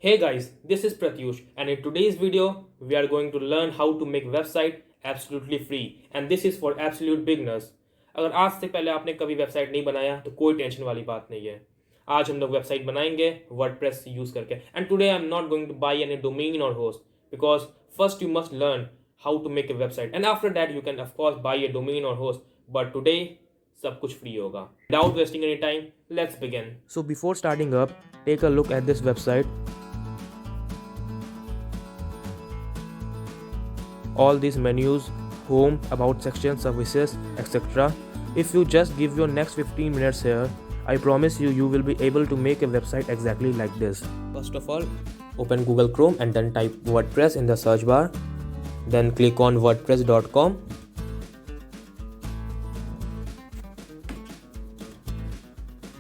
Hey guys, this is Pratyush and in today's video we are going to learn how to make website absolutely free and this is for absolute beginners. अगर आज से पहले आपने कभी website नहीं बनाया तो कोई टेंशन वाली बात नहीं है. आज हम लोग वेबसाइट बनाएंगे वर्डप्रेस यूज करके and today I am not going to buy any domain और host because first you must learn how to make a website and after that you can of course buy a domain or host, but today सब कुछ free होगा. Without wasting any time, let's begin. So before starting up, take a look at this website. All these menus, home, about section, services, etc. If you just give your next 15 minutes here, I promise you will be able to make a website exactly like this. First of all, open Google Chrome and then type WordPress in the search bar. Then click on wordpress.com.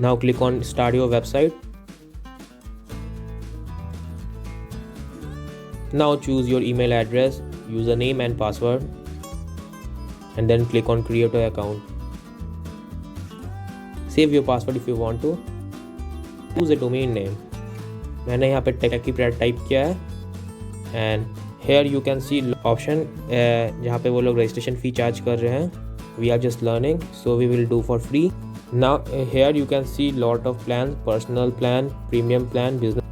Now click on start your website. Now choose your email address, username and password, and then click on create an account. Save your password if you want to. Choose a domain name. मैंने यहाँ पे techieprad type किया है and here you can see option जहाँ पे वो लोग registration fee charge कर रहे हैं. We are just learning, so we will do for free. Now here you can see lot of plans, personal plan, premium plan, business,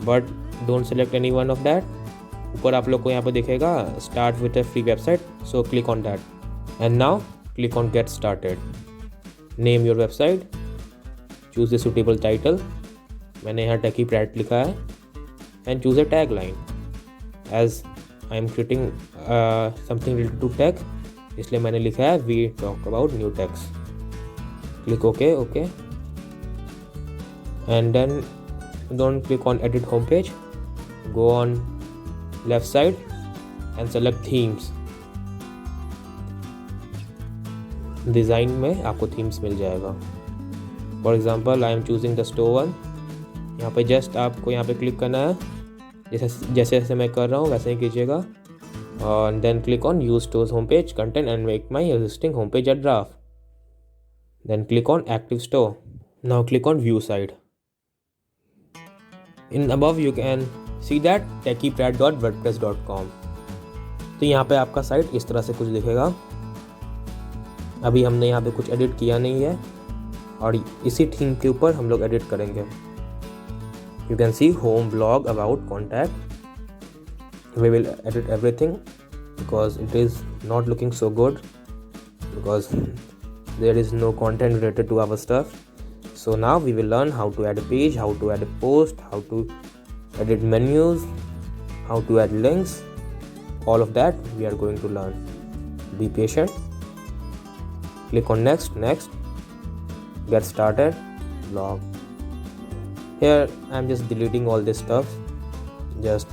but don't select any one of that. ऊपर आप लोग को यहाँ पे दिखेगा start with a free website, so click on that and now click on get started. Name your website, choose a suitable title. मैंने यहाँ techieprad लिखा है and choose a tagline. As I am creating something related to tech, इसलिए मैंने लिखा है we talk about new techs. Click OK, and then don't click on edit homepage. Go on left side and select themes. Design में आपको themes मिल जाएगा. For example, I am choosing the store one. यहाँ पे just आपको यहाँ पे click करना है. जैसे मैं कर रहा हूँ वैसे ही कीजिएगा और then click on use stores homepage content and make my existing homepage a draft. Then click on active store. Now click on view site. In above you can see that techieprad.wordpress.com. तो यहाँ पे आपका site इस तरह से कुछ दिखेगा. अभी हमने यहाँ पे कुछ एडिट किया नहीं है और इसी थीम के ऊपर हम लोग एडिट करेंगे. You can see home, blog, about, contact. We will edit everything because it is not looking so good because there is no content related to our stuff. So now we will learn how to add a page, how to add a post, how to edit menus, how to add links. All of that we are going to learn. Be patient. Click on next, get started, blog. Here I am just deleting all this stuff. Just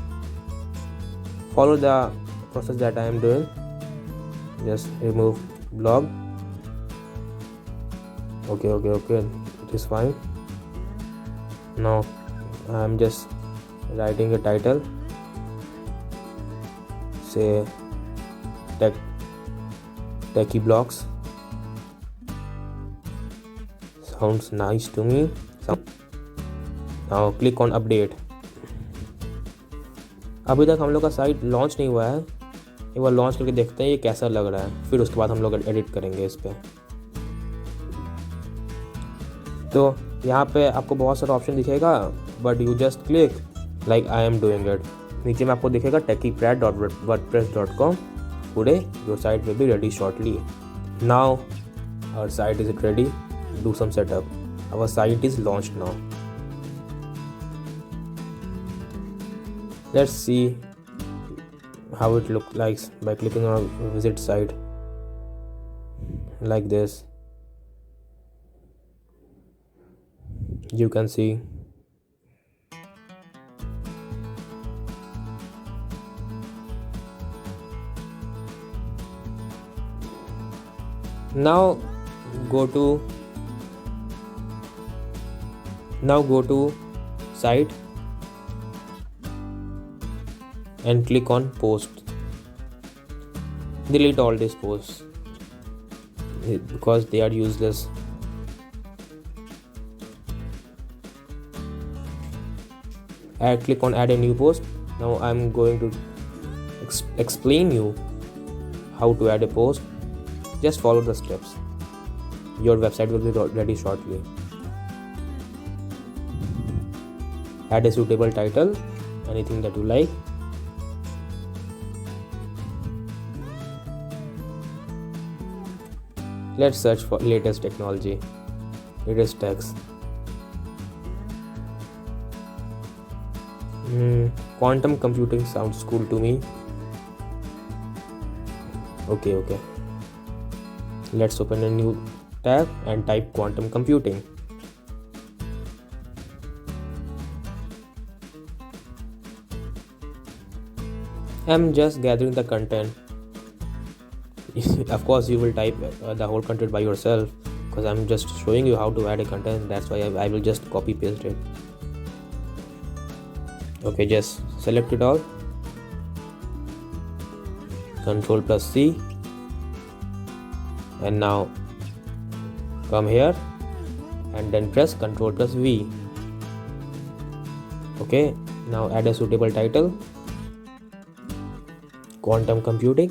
follow the process that I am doing. Just remove blog. Okay, it is fine. Now I am just writing a title. Say techie blocks. Sounds nice to me. Now click on update. अभी तक हम लोग का site launch नहीं हुआ है. एक बार launch करके देखते हैं ये कैसा लग रहा है, फिर उसके बाद हम लोग एडिट करेंगे इस पर. तो यहाँ पे आपको बहुत सारा ऑप्शन दिखेगा but you just click like I am doing it. नीचे में आपको दिखेगा techieprad.wordpress.com. Today your site will be ready shortly. Now our site is ready. Do some setup. Our site is launched now. Let's see how it looks like by clicking on visit site like this. You can see now go to site and click on post. Delete all these posts because they are useless. click on add a new post. Now I'm going to explain you how to add a post. Just follow the steps. Your website will be ready shortly. Add a suitable title, anything that you like. Let's search for latest technology, latest text. Quantum computing sounds cool to me. Okay. Let's open a new tab and type quantum computing. I'm just gathering the content. Of course, you will type the whole content by yourself, because I'm just showing you how to add a content. That's why I will just copy paste it. Okay, just select it all. Ctrl+C, and now come here and then press Ctrl+V. Okay, now add a suitable title. Quantum computing.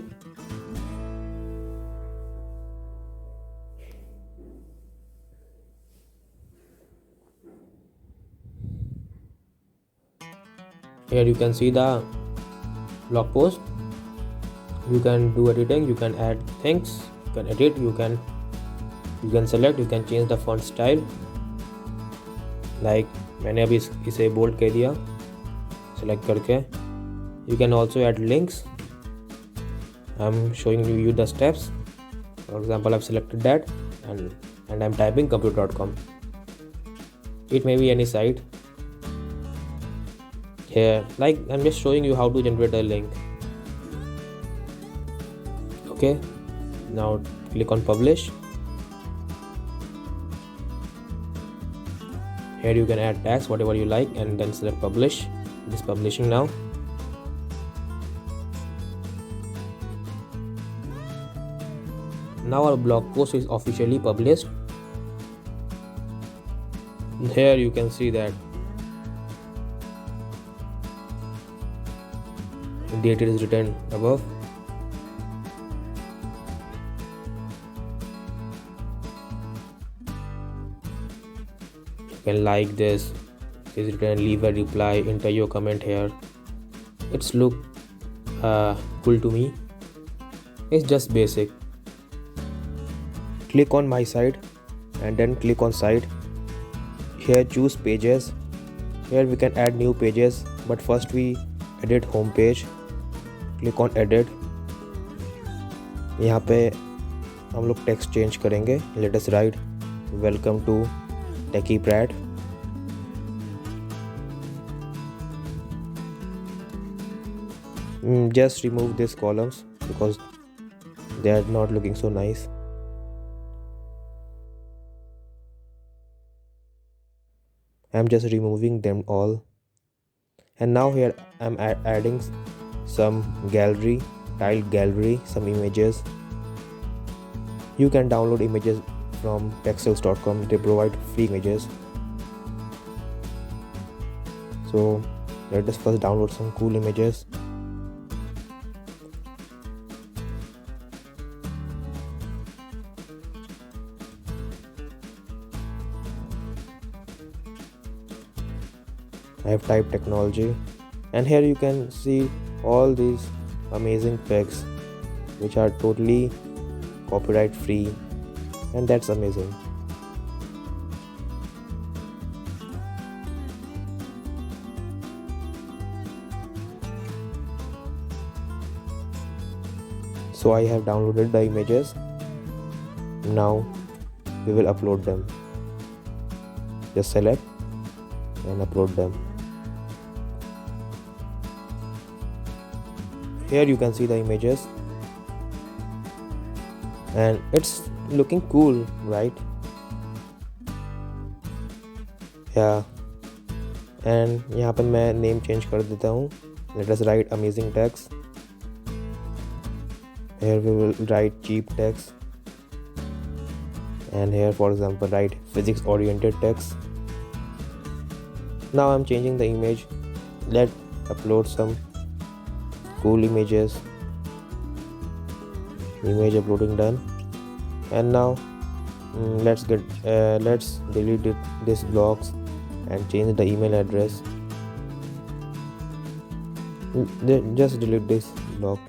Here you can see the blog post. You can do editing, you can add things, you can edit, you can select, you can change the font style. Like मैंने अभी इसे bold कर दिया select करके. You can also add links. I'm showing you the steps. For example, I've selected that and I'm typing computer.com. It may be any site. Here, like I'm just showing you how to generate a link. Okay, now click on publish. Here you can add tags, whatever you like, and then select publish. It is publishing now. Now our blog post is officially published. Here you can see that date is written above. You can like this. It is written leave a reply, enter your comment here. It's look cool to me. It's just basic. Click on my site and then click on site. Here choose pages. Here we can add new pages, but first we edit home page. Click on edit. यहाँ पे हम लोग text change करेंगे. Let us write welcome to Techie Prat. Just remove these columns because they are not looking so nice. I'm just removing them all. And now here I'm adding some gallery, tiled gallery, some images. You can download images from Pexels.com. They provide free images. So let us first download some cool images. I have typed technology, and here you can see all these amazing pics which are totally copyright free, and that's amazing. So I have downloaded the images. Now we will upload them. Just select and upload them. Here you can see the images and it's looking cool, right? Yeah. And यहाँ पर मैं name change कर देता हूँ. Let us write amazing text. Here we will write cheap text, and here for example write physics oriented text. Now I'm changing the image let's upload some cool images. Image uploading done. And now let's delete this blocks and change the email address. Just delete this block,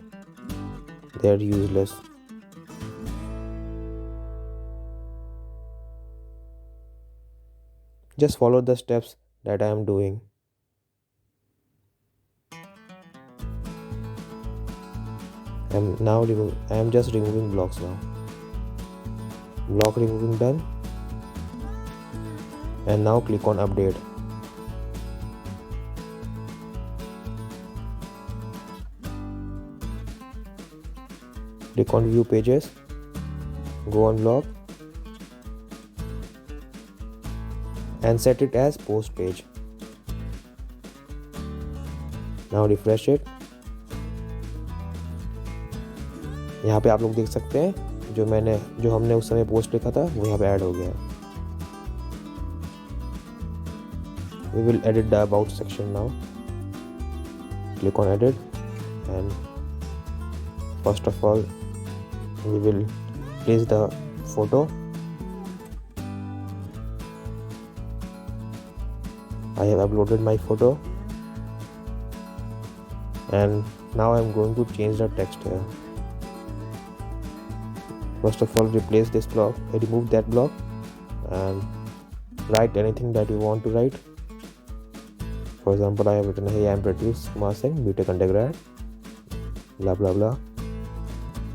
they are useless. Just follow the steps that I am doing. I am just removing blocks now. Block removing done. And now click on update. Click on view pages. Go on blog and set it as post page. Now refresh it. यहाँ पे आप लोग देख सकते हैं जो हमने उस समय पोस्ट लिखा था वो यहाँ पे ऐड हो गया है. We will edit the about section now. Click on edit and first of all we will place the photo. I have uploaded my photo and now I am going to change the text here. First of all, replace this block, remove that block and write anything that you want to write. For example, I have written, hey, I am Pratyush Kumar Singh, BTech undergrad, blah blah blah.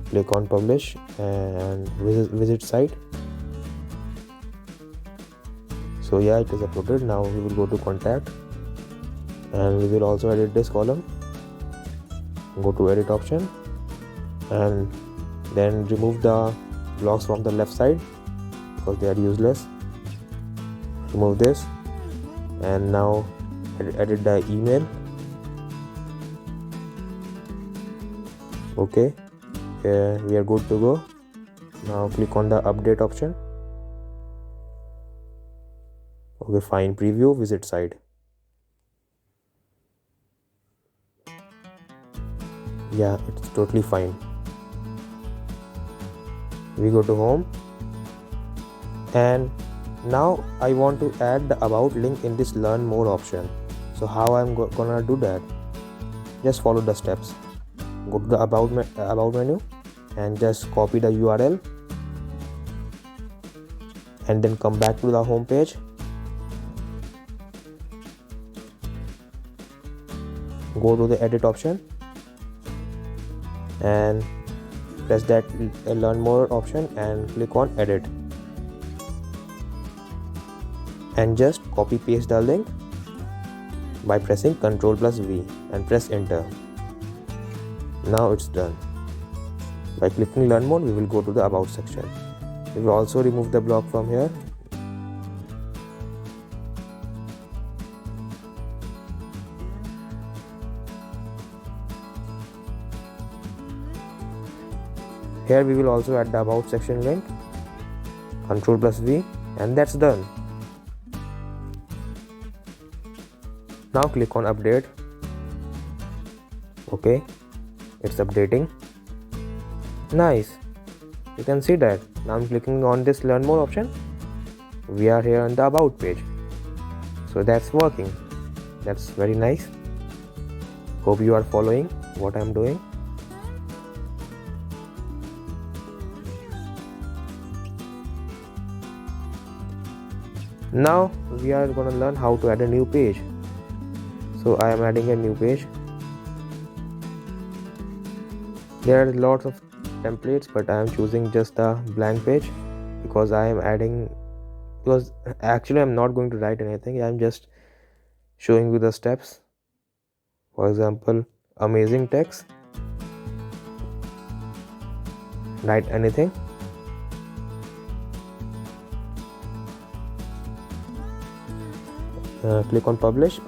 Click on publish and visit site. So yeah, it is uploaded. Now we will go to contact and we will also edit this column. Go to edit option and then remove the blocks from the left side because they are useless. Remove this and now edit the email. Okay, we are good to go. Now click on the update option. Okay, fine. Preview visit site. Yeah, it's totally fine. We go to home and now I want to add the about link in this learn more option. So how I'm gonna do that? Just follow the steps. Go to the about menu and just copy the URL and then come back to the home page. Go to the edit option and press that learn more option and click on edit and just copy paste the link by pressing Ctrl+V and press enter. Now it's done. By clicking learn more, we will go to the about section. We will also remove the block from here. Here we will also add the about section link, Ctrl+V, and that's done. Now click on update. Okay, it's updating. Nice. You can see that. Now I'm clicking on this learn more option. We are here on the about page. So that's working. That's very nice. Hope you are following what I'm doing. Now we are going to learn how to add a new page. So I am adding a new page. There are lots of templates, but I am choosing just a blank page because actually I'm not going to write anything. I'm just showing you the steps. For example, amazing text. Write anything. Click on publish.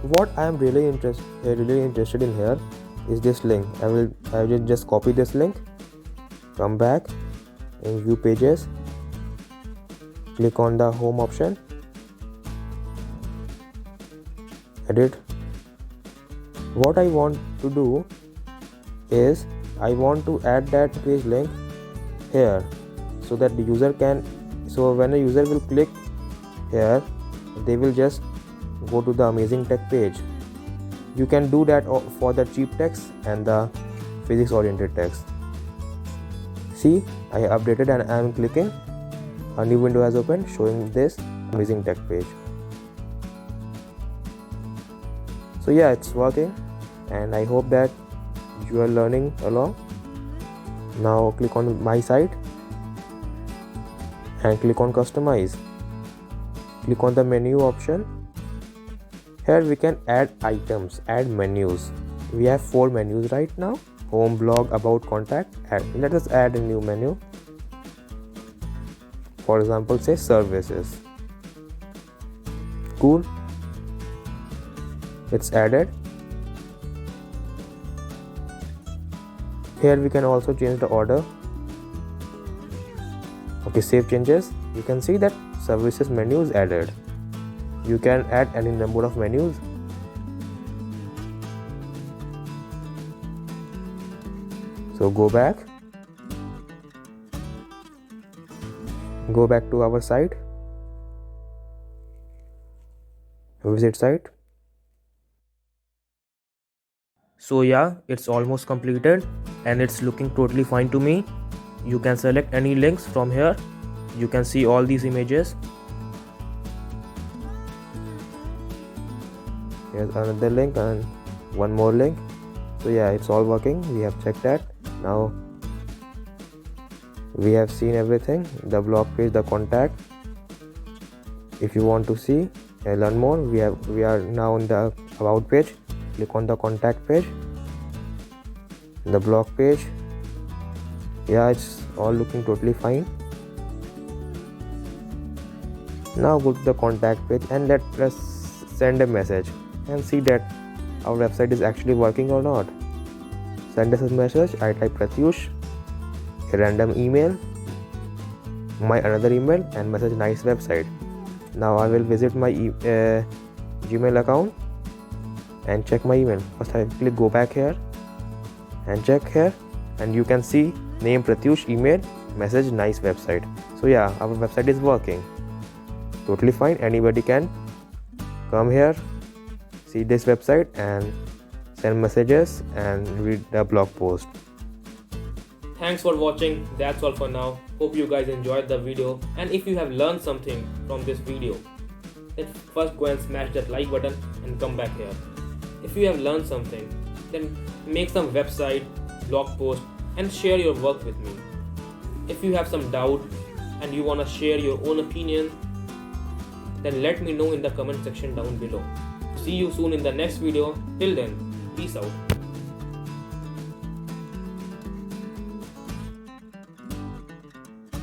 What I am really interested in here is this link. I will just copy this link, come back in view pages, click on the home option, edit What I want to do is I want to add that page link here so that the user can, so when a user will click here, they will just go to the Amazing Tech page. You can do that for the cheap text and the physics oriented text. See, I have updated and I am clicking. A new window has opened showing this Amazing Tech page. So yeah, it's working and I hope that you are learning along. Now click on my site and click on customize. Click on the menu option. Here we can add items, add menus. We have 4 menus right now: home, blog, about, contact. Let us add a new menu. For example, say services. Cool. It's added. Here we can also change the order. Okay, save changes. You can see that services menu is added. You can add any number of menus. So go back to our site, visit site. So yeah, it's almost completed and it's looking totally fine to me. You can select any links from here. You can see all these images. Here's another link and one more link. So yeah, it's all working. We have checked that. Now we have seen everything: the blog page, the contact. If you want to see learn more, we are now on the about page. Click on the contact page, the blog page. Yeah, it's all looking totally fine. Now go to the contact page and let us send a message and see that our website is actually working or not. Send us a message. I type Pratyush, a random email, my another email, and message nice website. Now I will visit my Gmail account and check my email. First I click go back here and check here, and you can see name Pratyush, email, message nice website. So yeah, our website is working totally fine. Anybody can come here, see this website and send messages and read the blog post. Thanks for watching. That's all for now. Hope you guys enjoyed the video, and if you have learned something from this video, then first go and smash that like button and come back here. If you have learned something, then make some website, blog post and share your work with me. If you have some doubt and you want to share your own opinion, then let me know in the comment section down below. See you soon in the next video. Till then, peace out.